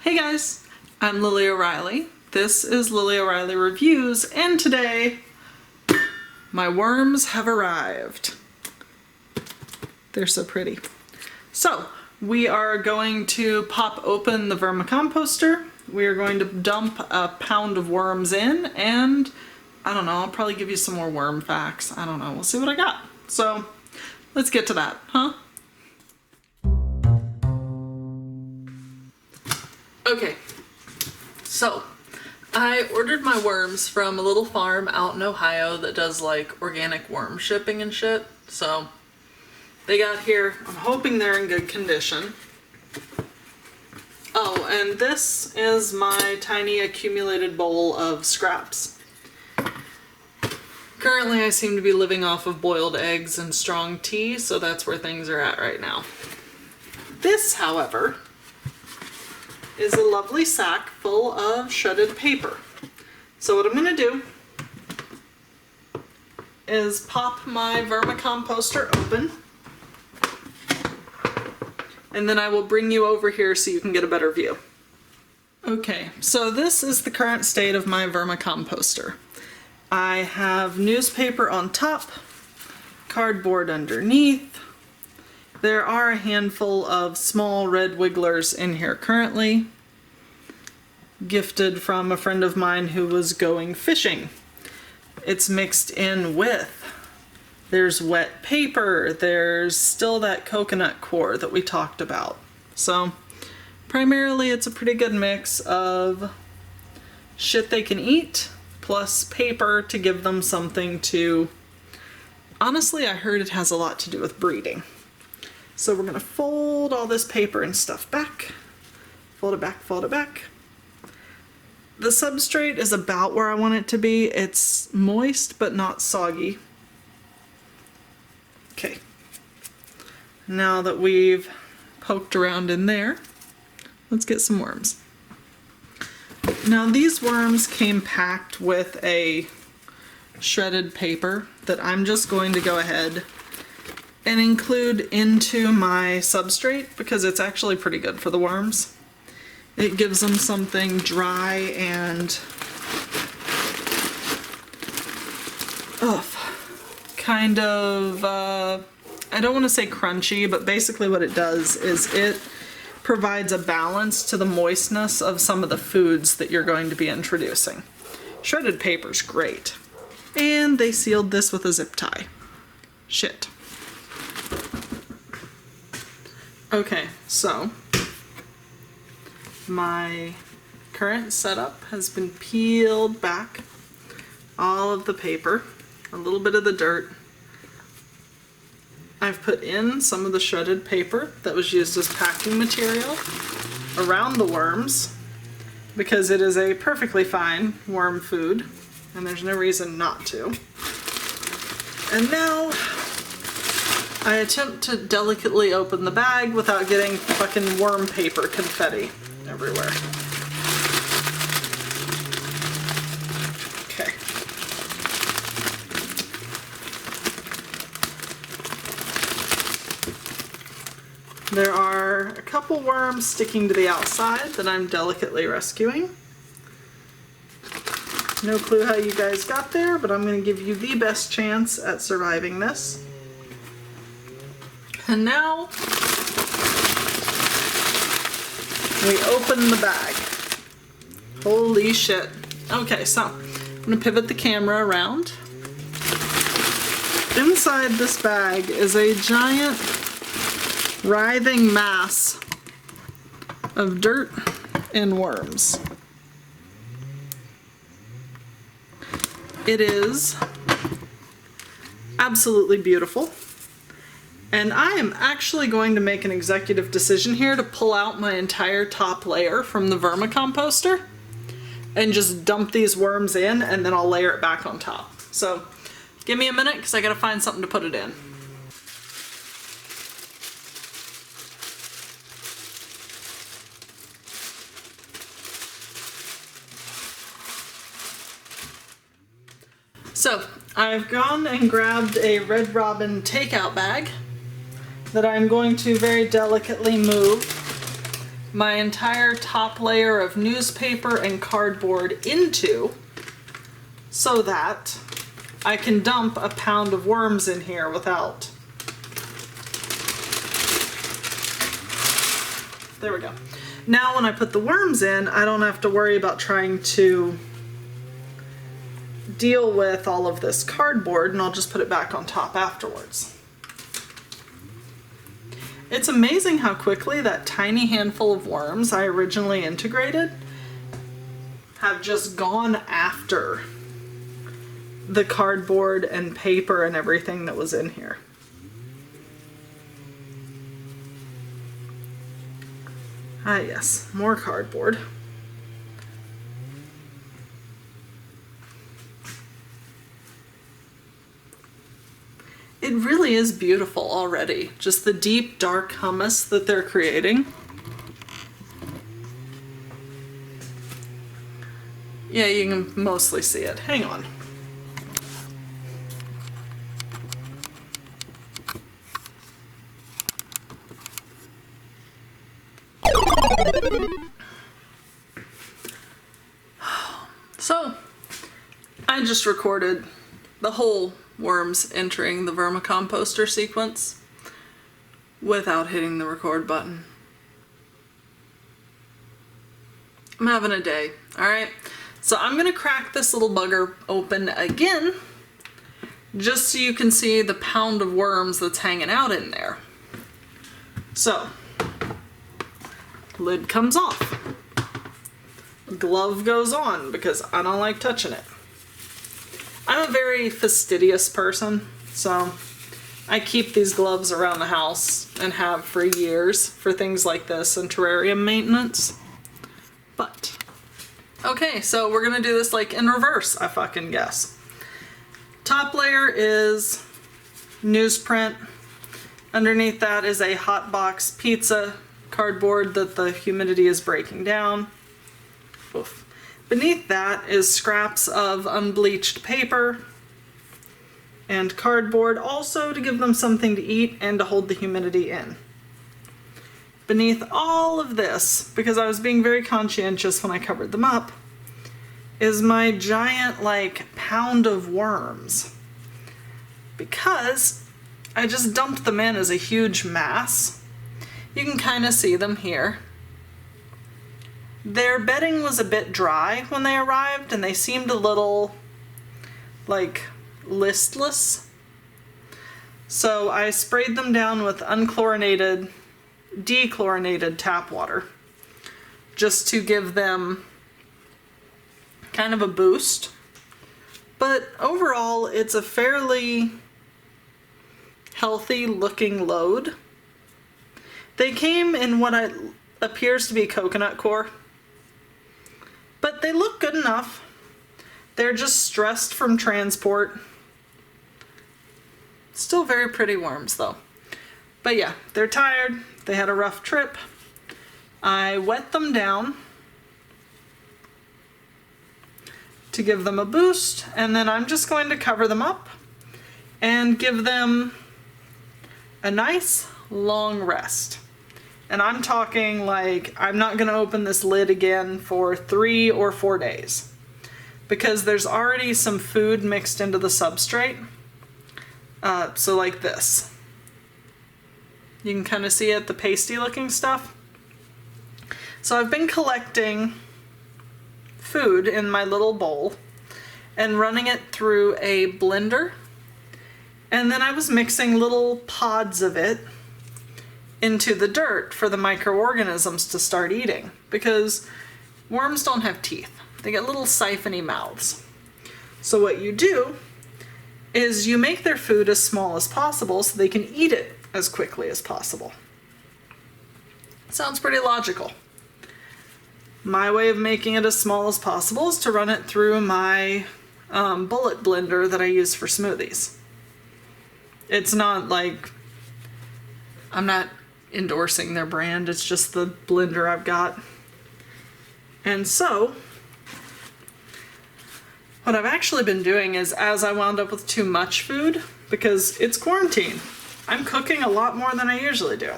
Hey guys, I'm Lily O'Reilly. This is Lily O'Reilly Reviews, and today my worms have arrived. They're so pretty. So, we are going to pop open the Vermicomposter. We are going to dump a pound of worms in, and I don't know, I'll probably give you some more worm facts. I don't know, we'll see what I got. So, let's get to that, huh? Okay, so I ordered my worms from a little farm out in Ohio that does like organic worm shipping and shit. So they got here. I'm hoping they're in good condition. Oh, and this is my tiny accumulated bowl of scraps. Currently I seem to be living off of boiled eggs and strong tea, so that's where things are at right now. This, however, is a lovely sack full of shredded paper. So what I'm gonna do is pop my Vermicomposter open, and then I will bring you over here so you can get a better view. Okay, so this is the current state of my Vermicomposter. I have newspaper on top, cardboard underneath. There are a handful of small red wigglers in here currently, gifted from a friend of mine who was going fishing. It's mixed in with, there's wet paper, there's still that coconut core that we talked about. So primarily it's a pretty good mix of shit they can eat plus paper to give them something to, honestly I heard it has a lot to do with breeding. So we're gonna fold all this paper and stuff back. Fold it back, fold it back. The substrate is about where I want it to be. It's moist, but not soggy. Okay. Now that we've poked around in there, let's get some worms. Now these worms came packed with a shredded paper that I'm just going to go ahead and include into my substrate because it's actually pretty good for the worms. It gives them something dry and kind of, I don't want to say crunchy, but basically what it does is it provides a balance to the moistness of some of the foods that you're going to be introducing. Shredded paper's great. And they sealed this with a zip tie. Shit. Okay, so my current setup has been peeled back, all of the paper, a little bit of the dirt. I've put in some of the shredded paper that was used as packing material around the worms because it is a perfectly fine worm food and there's no reason not to. And now I attempt to delicately open the bag without getting fucking worm paper confetti everywhere. Okay. There are a couple worms sticking to the outside that I'm delicately rescuing. No clue how you guys got there, but I'm going to give you the best chance at surviving this. And now we open the bag. Holy shit. Okay, so I'm gonna pivot the camera around. Inside this bag is a giant writhing mass of dirt and worms. It is absolutely beautiful. And I am actually going to make an executive decision here to pull out my entire top layer from the Vermicomposter and just dump these worms in, and then I'll layer it back on top. So give me a minute because I gotta find something to put it in. So I've gone and grabbed a Red Robin takeout bag that I'm going to very delicately move my entire top layer of newspaper and cardboard into so that I can dump a pound of worms in here without. There we go. Now when I put the worms in, I don't have to worry about trying to deal with all of this cardboard, and I'll just put it back on top afterwards. It's amazing how quickly that tiny handful of worms I originally integrated have just gone after the cardboard and paper and everything that was in here. Ah yes, more cardboard. It really is beautiful already. Just the deep, dark hummus that they're creating. Yeah, you can mostly see it. Hang on. So, I just recorded the whole worms entering the Vermicomposter sequence without hitting the record button. I'm having a day, alright? So I'm gonna crack this little bugger open again just so you can see the pound of worms that's hanging out in there. So, lid comes off. Glove goes on because I don't like touching it. I'm a very fastidious person, so I keep these gloves around the house and have for years for things like this and terrarium maintenance. But, okay, so we're gonna do this like in reverse, I fucking guess. Top layer is newsprint. Underneath that is a hot box pizza cardboard that the humidity is breaking down. Oof. Beneath that is scraps of unbleached paper and cardboard, also to give them something to eat and to hold the humidity in. Beneath all of this, because I was being very conscientious when I covered them up, is my giant, like, pound of worms. Because I just dumped them in as a huge mass. You can kind of see them here. Their bedding was a bit dry when they arrived, and they seemed a little, like, listless. So I sprayed them down with unchlorinated, dechlorinated tap water, just to give them kind of a boost. But overall, it's a fairly healthy looking load. They came in what appears to be coconut core. But they look good enough. They're just stressed from transport. Still very pretty worms though. But yeah, they're tired. They had a rough trip. I wet them down to give them a boost, and then I'm just going to cover them up and give them a nice long rest. And I'm talking like, I'm not gonna open this lid again for 3 or 4 days because there's already some food mixed into the substrate. So like this. You can kind of see it, the pasty looking stuff. So I've been collecting food in my little bowl and running it through a blender. And then I was mixing little pods of it into the dirt for the microorganisms to start eating, because worms don't have teeth. They get little siphony mouths. So what you do is you make their food as small as possible so they can eat it as quickly as possible. Sounds pretty logical. My way of making it as small as possible is to run it through my bullet blender that I use for smoothies. It's not like, I'm not endorsing their brand, it's just the blender I've got. And so, what I've actually been doing is, as I wound up with too much food, because it's quarantine, I'm cooking a lot more than I usually do.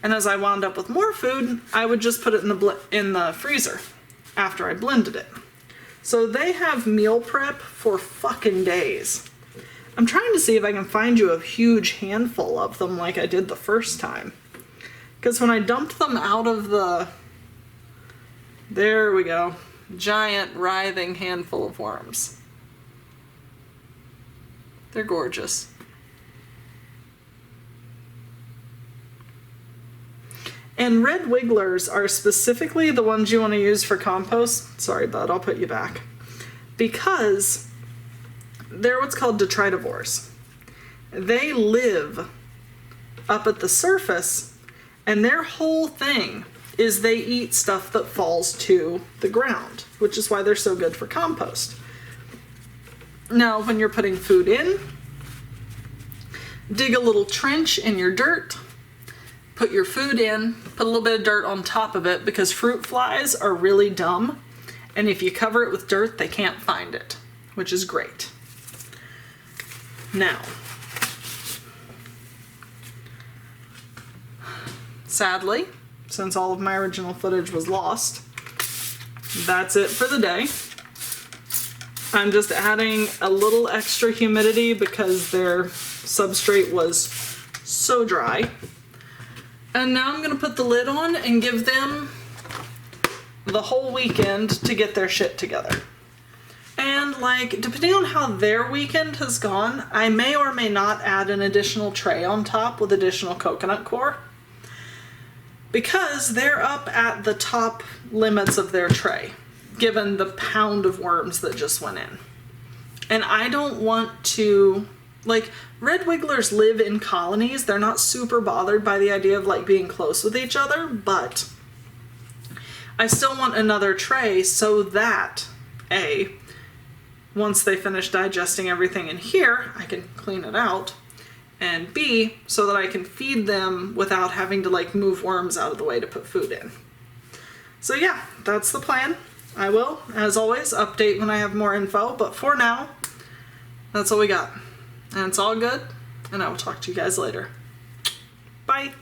And as I wound up with more food, I would just put it in the freezer after I blended it. So they have meal prep for fucking days. I'm trying to see if I can find you a huge handful of them like I did the first time. Because when I dumped them out of the... There we go. Giant writhing handful of worms. They're gorgeous. And red wigglers are specifically the ones you want to use for compost. Sorry, bud, I'll put you back. Because they're what's called detritivores. They live up at the surface, and their whole thing is they eat stuff that falls to the ground, which is why they're so good for compost. Now, when you're putting food in, dig a little trench in your dirt, put your food in, put a little bit of dirt on top of it, because fruit flies are really dumb, and if you cover it with dirt, they can't find it, which is great. Now, sadly, since all of my original footage was lost, that's it for the day. I'm just adding a little extra humidity because their substrate was so dry. And now I'm gonna put the lid on and give them the whole weekend to get their shit together. And like, depending on how their weekend has gone, I may or may not add an additional tray on top with additional coconut core, because they're up at the top limits of their tray, given the pound of worms that just went in. And I don't want to, like, red wigglers live in colonies. They're not super bothered by the idea of like being close with each other, but I still want another tray so that, A, once they finish digesting everything in here, I can clean it out, and B, so that I can feed them without having to like move worms out of the way to put food in. So yeah, that's the plan. I will, as always, update when I have more info, but for now, that's all we got. And it's all good, and I will talk to you guys later. Bye!